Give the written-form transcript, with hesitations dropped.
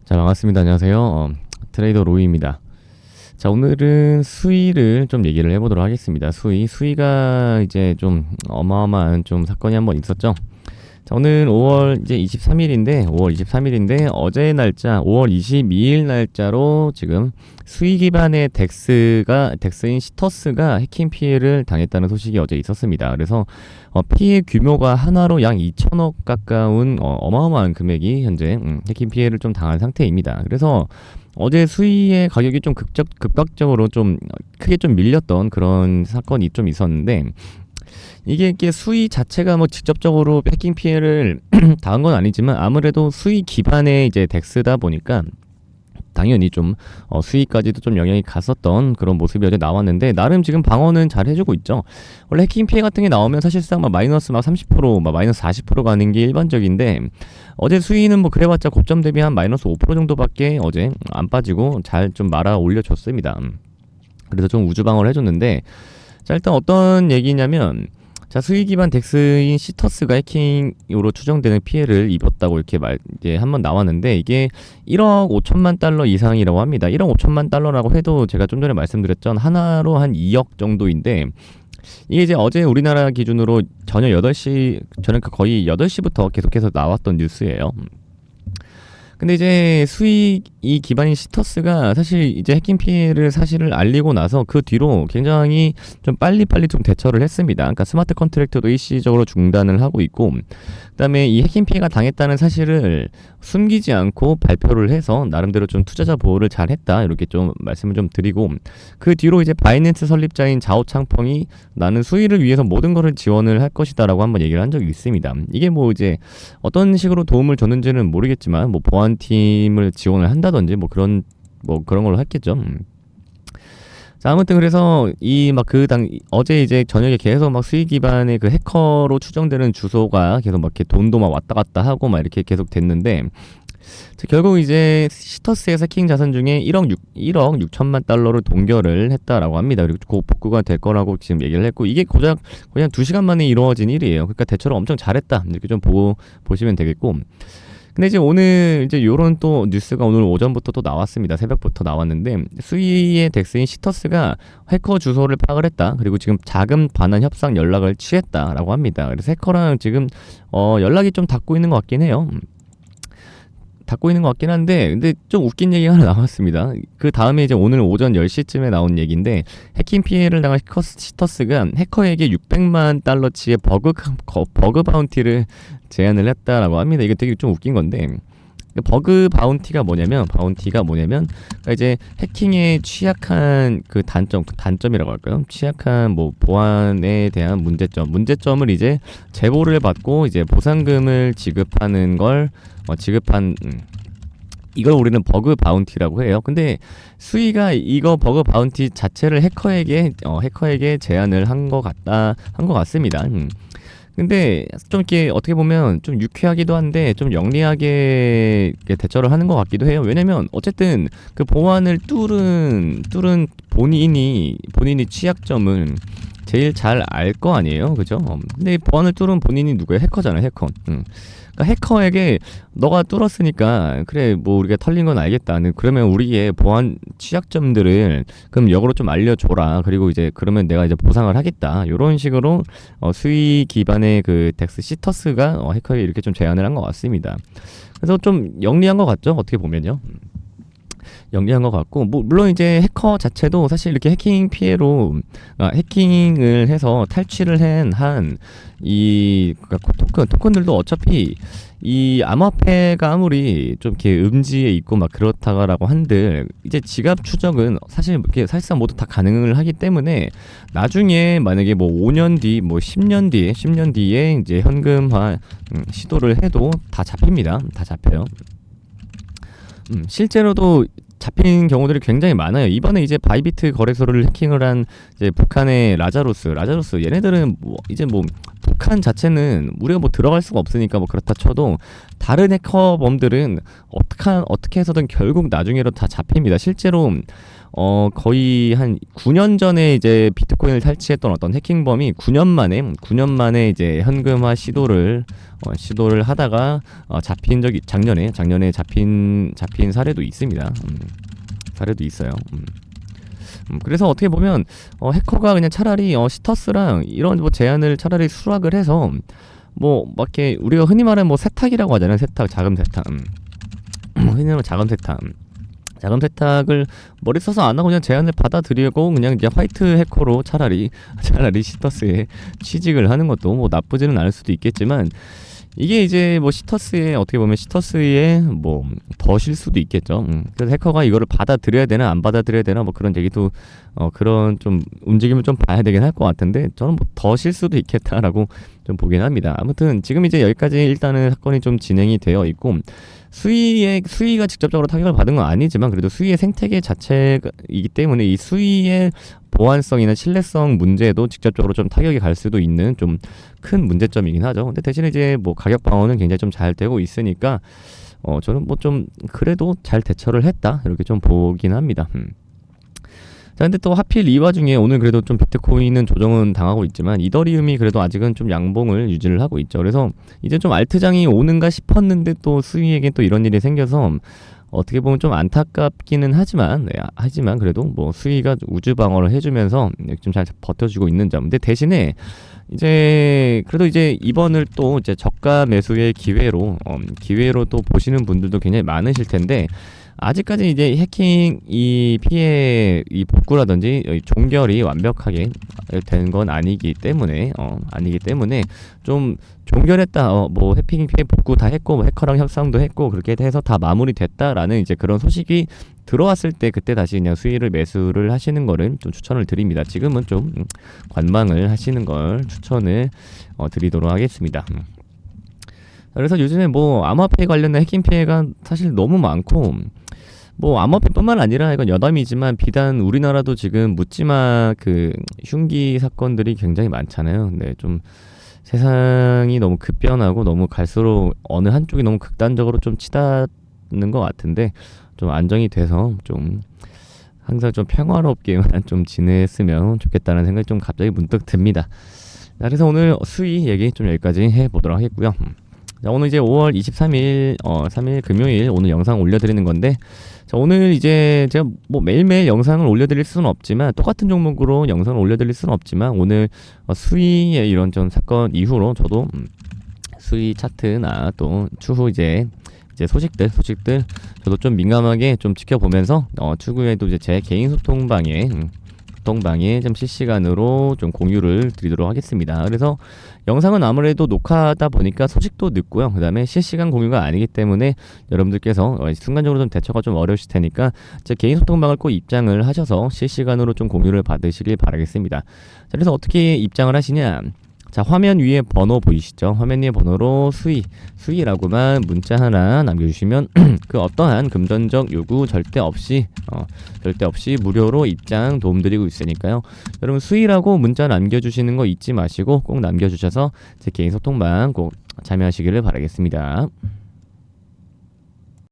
자, 반갑습니다. 안녕하세요. 트레이더 로이입니다. 자, 오늘은 수위를 좀 얘기를 해보도록 하겠습니다. 수위가 이제 좀 어마어마한 좀 사건이 한번 있었죠. 자, 오늘 5월 이제 5월 23일인데 어제 날짜 5월 22일 날짜로 지금 수위 기반의 덱스인 시터스가 해킹 피해를 당했다는 소식이 어제 있었습니다. 그래서 피해 규모가 하나로 약 2천억 가까운 어마어마한 금액이 현재 해킹 피해를 좀 당한 상태입니다. 그래서 어제 수위의 가격이 좀 급박적으로 좀 크게 좀 밀렸던 그런 사건이 좀 있었는데, 이게 수위 자체가 뭐 직접적으로 해킹 피해를 당한 건 아니지만 아무래도 수위 기반의 이제 덱스다 보니까 당연히 좀 수위까지도 좀 영향이 갔었던 그런 모습이 어제 나왔는데, 나름 지금 방어는 잘 해주고 있죠. 원래 해킹 피해 같은 게 나오면 사실상 막 마이너스 막 30%, 막 마이너스 40% 가는 게 일반적인데, 어제 수위는 뭐 그래봤자 고점 대비 한 마이너스 5% 정도밖에 어제 안 빠지고 잘 좀 말아 올려줬습니다. 그래서 좀 우주 방어를 해줬는데, 자, 일단 어떤 얘기냐면, 자, 수위 기반 덱스인 시터스가 해킹으로 추정되는 피해를 입었다고 이렇게 이제 한번 나왔는데, 이게 1억 5천만 달러 이상이라고 합니다. 1억 5천만 달러라고 해도 제가 좀 전에 말씀드렸죠. 하나로 한 2억 정도인데, 이게 이제 어제 우리나라 기준으로 저녁 8시, 저녁 거의 8시부터 계속해서 나왔던 뉴스예요. 근데 이제 수익 이 기반인 시터스가 사실 이제 해킹 피해를 사실을 알리고 나서 그 뒤로 굉장히 좀 빨리빨리 좀 대처를 했습니다. 그러니까 스마트 컨트랙트도 일시적으로 중단을 하고 있고, 그다음에 이 해킹 피해가 당했다는 사실을 숨기지 않고 발표를 해서 나름대로 좀 투자자 보호를 잘 했다, 이렇게 좀 말씀을 좀 드리고, 그 뒤로 이제 바이낸스 설립자인 자오 창펑이 나는 수익을 위해서 모든 것을 지원을 할 것이다라고 한번 얘기를 한 적이 있습니다. 이게 뭐 이제 어떤 식으로 도움을 줬는지는 모르겠지만 뭐 보안팀을 지원을 한다든지 뭐 그런 걸로 했겠죠. 자, 아무튼 그래서 어제 이제 저녁에 계속 막 수익 기반의 그 해커로 추정되는 주소가 계속 막 이렇게 돈도 막 왔다 갔다 하고 막 이렇게 계속 됐는데, 결국 이제 시터스에서 해킹 자산 중에 1억 6천만 달러를 동결을 했다라고 합니다. 그리고 곧 복구가 될 거라고 지금 얘기를 했고, 이게 고작 그냥 2시간 만에 이루어진 일이에요. 그러니까 대처를 엄청 잘했다, 이렇게 좀 보시면 되겠고. 근데 이제 오늘 이제 요런 또 뉴스가 오늘 오전부터 또 나왔습니다. 새벽부터 나왔는데, 수위의 덱스인 시터스가 해커 주소를 파악을 했다. 그리고 지금 자금 반환 협상 연락을 취했다라고 합니다. 그래서 해커랑 지금 연락이 좀 닿고 있는 것 같긴 해요. 닿고 있는 것 같긴 한데, 근데 좀 웃긴 얘기가 하나 나왔습니다. 그 다음에 이제 오늘 오전 10시쯤에 나온 얘기인데, 해킹 피해를 당한 시터스가 해커에게 600만 달러치의 버그 바운티를 제안을 했다라고 합니다. 이게 되게 좀 웃긴 건데, 버그 바운티가 뭐냐면 그러니까 이제 해킹에 취약한 그 단점이라고 할까요? 취약한 뭐 보안에 대한 문제점을 이제 제보를 받고 이제 보상금을 지급하는 걸 이걸 우리는 버그 바운티라고 해요. 근데 수위가 이거 버그 바운티 자체를 해커에게 제안을 한 것 같습니다. 근데 좀 이렇게 어떻게 보면 좀 유쾌하기도 한데 좀 영리하게 대처를 하는 것 같기도 해요. 왜냐면 어쨌든 그 보안을 뚫은 본인이 취약점은 제일 잘 알 거 아니에요, 그죠? 근데 보안을 뚫은 본인이 누구예요? 해커잖아요, 해커. 그러니까 해커에게 너가 뚫었으니까 그래 뭐 우리가 털린 건 알겠다. 그러면 우리의 보안 취약점들을 그럼 역으로 좀 알려줘라. 그리고 이제 그러면 내가 이제 보상을 하겠다. 이런 식으로 수위 기반의 그 덱스 시터스가 해커에게 이렇게 좀 제안을 한 것 같습니다. 그래서 좀 영리한 것 같죠? 어떻게 보면요. 영리한 것 같고, 뭐 물론 이제 해커 자체도 사실 이렇게 해킹 피해로 해킹을 해서 탈취를 한 이 토큰들도 어차피 이 암호화폐가 아무리 좀 이렇게 음지에 있고 막 그렇다라고 한들 이제 지갑 추적은 사실 이렇게 사실상 모두 다 가능을 하기 때문에 나중에 만약에 뭐 5년 뒤, 뭐 10년 뒤에 이제 현금화 시도를 해도 다 잡힙니다. 다 잡혀요. 실제로도 잡힌 경우들이 굉장히 많아요. 이번에 이제 바이비트 거래소를 해킹을 한 이제 북한의 라자루스 얘네들은 뭐 이제 뭐 북한 자체는 우리가 뭐 들어갈 수가 없으니까 뭐 그렇다 쳐도 다른 해커범들은 어떻게 해서든 결국 나중에로 다 잡힙니다. 실제로 거의 한 9년 전에 이제 비트코인을 탈취했던 어떤 해킹범이 9년 만에 이제 현금화 시도를 하다가 잡힌 적이 작년에 잡힌 사례도 있습니다. 사례도 있어요. 그래서 어떻게 보면 해커가 그냥 차라리 시터스랑 이런 뭐 제안을 차라리 수락을 해서 뭐 막 이렇게 우리가 흔히 말하는 뭐 세탁이라고 하잖아요. 세탁, 자금 세탁. 흔히 말하는 자금 세탁. 자금 세탁을 머리 써서 안 하고 그냥 제안을 받아들이고 그냥 이제 화이트 해커로 차라리 시터스에 취직을 하는 것도 뭐 나쁘지는 않을 수도 있겠지만, 이게 이제 뭐 시터스에 어떻게 보면 시터스에 뭐 더실 수도 있겠죠. 그래서 해커가 이거를 받아들여야 되나 안 받아들여야 되나 뭐 그런 얘기도 그런 좀 움직임을 좀 봐야 되긴 할 것 같은데, 저는 뭐 더실 수도 있겠다라고 좀 보긴 합니다. 아무튼 지금 이제 여기까지 일단은 사건이 좀 진행이 되어 있고, 수위가 직접적으로 타격을 받은 건 아니지만 그래도 수위의 생태계 자체이기 때문에 이 수위의 보안성이나 신뢰성 문제도 직접적으로 좀 타격이 갈 수도 있는 좀 큰 문제점이긴 하죠. 근데 대신에 이제 뭐 가격 방어는 굉장히 좀 잘 되고 있으니까 저는 뭐 좀 그래도 잘 대처를 했다 이렇게 좀 보긴 합니다. 자, 근데 또 하필 이 와중에 오늘 그래도 좀 비트코인은 조정은 당하고 있지만 이더리움이 그래도 아직은 좀 양봉을 유지를 하고 있죠. 그래서 이제 좀 알트장이 오는가 싶었는데 또 수위에겐 또 이런 일이 생겨서 어떻게 보면 좀 안타깝기는 하지만 그래도 뭐 수위가 우주 방어를 해주면서 좀 잘 버텨주고 있는 점. 근데 대신에 이제 그래도 이제 이번을 또 이제 저가 매수의 기회로 또 보시는 분들도 굉장히 많으실 텐데, 아직까지 이제 해킹 이 피해 이 복구라든지 종결이 완벽하게 된 건 아니기 때문에 좀 종결했다, 뭐 해킹 피해 복구 다 했고 뭐 해커랑 협상도 했고 그렇게 해서 다 마무리됐다라는 이제 그런 소식이 들어왔을 때 그때 다시 그냥 수위를 매수를 하시는 거를 좀 추천을 드립니다. 지금은 좀 관망을 하시는 걸 추천을 드리도록 하겠습니다. 그래서 요즘에 뭐 암호화폐 관련된 해킹 피해가 사실 너무 많고, 뭐 암호화폐뿐만 아니라 이건 여담이지만 비단 우리나라도 지금 묻지마 그 흉기 사건들이 굉장히 많잖아요. 근데 좀 세상이 너무 급변하고 너무 갈수록 어느 한쪽이 너무 극단적으로 좀 치닫는 것 같은데, 좀 안정이 돼서 좀 항상 좀 평화롭게만 좀 지냈으면 좋겠다는 생각이 좀 갑자기 문득 듭니다. 그래서 오늘 수위 얘기 좀 여기까지 해보도록 하겠고요. 자, 오늘 이제 5월 23일 3일 금요일 오늘 영상 올려드리는 건데, 자, 오늘 이제 제가 뭐 매일매일 영상을 올려드릴 수는 없지만, 똑같은 종목으로 영상을 올려드릴 수는 없지만, 오늘 수위의 이런 좀 사건 이후로 저도 수위 차트나 또 추후 이제 소식들 저도 좀 민감하게 좀 지켜보면서 추후에도 이제 제 개인 소통방에 좀 실시간으로 좀 공유를 드리도록 하겠습니다. 그래서 영상은 아무래도 녹화하다 보니까 소식도 늦고요. 그 다음에 실시간 공유가 아니기 때문에 여러분들께서 순간적으로 좀 대처가 좀 어려우실 테니까 제 개인 소통방을 꼭 입장을 하셔서 실시간으로 좀 공유를 받으시길 바라겠습니다. 자, 그래서 어떻게 입장을 하시냐? 자, 화면 위에 번호 보이시죠? 화면 위에 번호로 수위라고만 문자 하나 남겨주시면 그 어떠한 금전적 요구 절대 없이 무료로 입장 도움드리고 있으니까요. 여러분 수위라고 문자 남겨주시는 거 잊지 마시고 꼭 남겨주셔서 제 개인 소통방 꼭 참여하시기를 바라겠습니다.